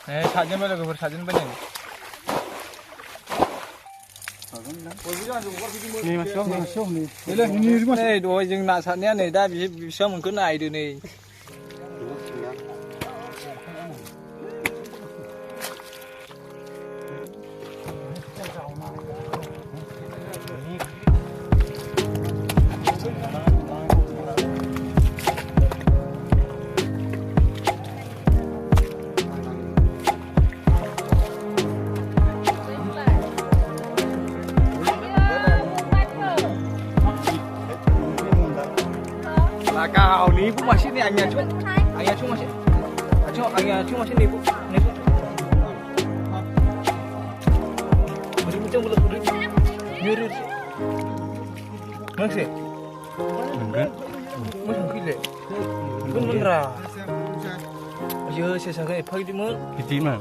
사진만 그 사진 보내. Này đuổi dừng nạ sẵn này đã bị sao mình cứ này được này. Là cao ní cũng mà xin này anh nhà chung mà xin anh nhà chung mà xin ní cũng ní cũng mình trong một lần như thế ngon sih mới thằng kia lệ cũng ra giờ sẽ sang cái phơi đi mới cái tím mà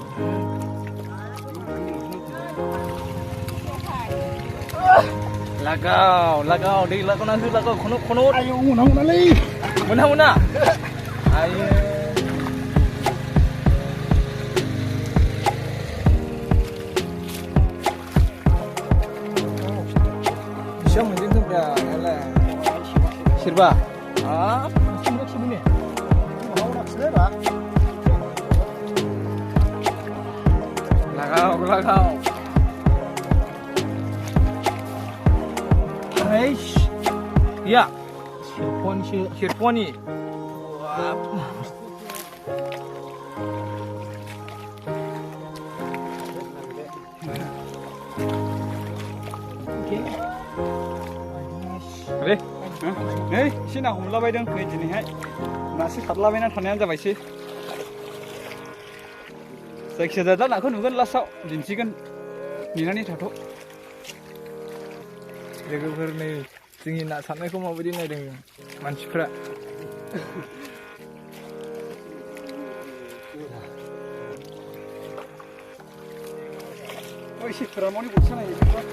lagaw đi lagaw na lagaw kono ayo muna li muna ayo siapa mungkin tu dah lah sirba semua sini mau nak sirba lagaw Eish, ya, Sirponi. Re, nei, sini aku melabai dong, kayak gini hai. Nasi katla bena thanya aja baisi. Seksi dah nak kan, bukan lasau, jinsi kan, ni tato. लोगोफोर नै जोंनि ना सारनायखौ माबायदि नायदों मानसिफ्रा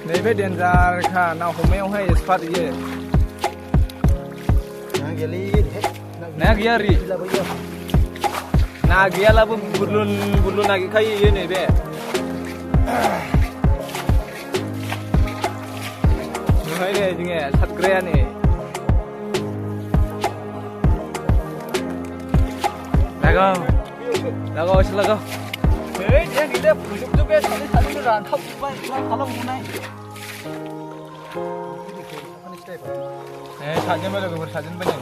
नैबे डेन्जारखा ना हमनायावहाय एक्सपार्ट इयो ना गैया रि ना गैयालाबो बुरलुन नागिरखायो इयो नैबे Hai deh, jengnya sat keren nih. Lagaw, lagaw. Hei, dia kita busuk tu kan, tadi tu rantau, kalau munai. Sajen mana tu, sajen mana?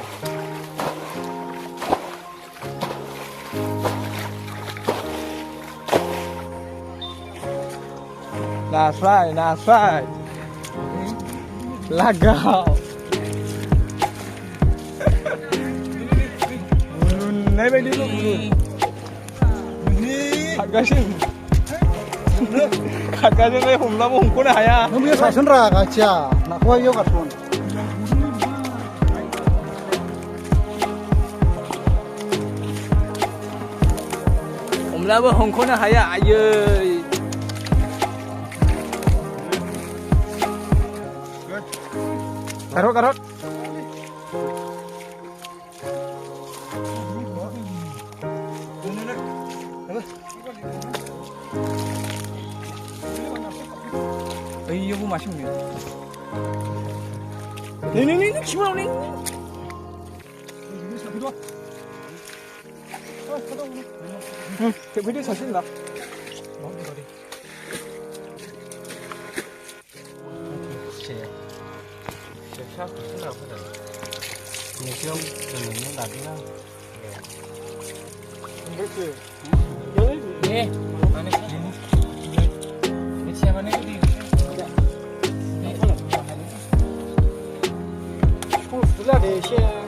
Nasrai. Lagaw. Bulun, naik balik dulu bulun. Kagasin. Kagasin naik humla mau hungkuna haya. Namanya sasun raga cia, nak kau yo kasun. Humla mau hungkuna haya ayo. Karot. Iya, aku masih ni. Ni, cuma ni. Video sasin lah. Siap, sudah pada. Ini siom, ini tadi lah. Berapa? Ni, mana ini? Ini siapa ni ini? Ni kalau. Oh, sudah deh, siap.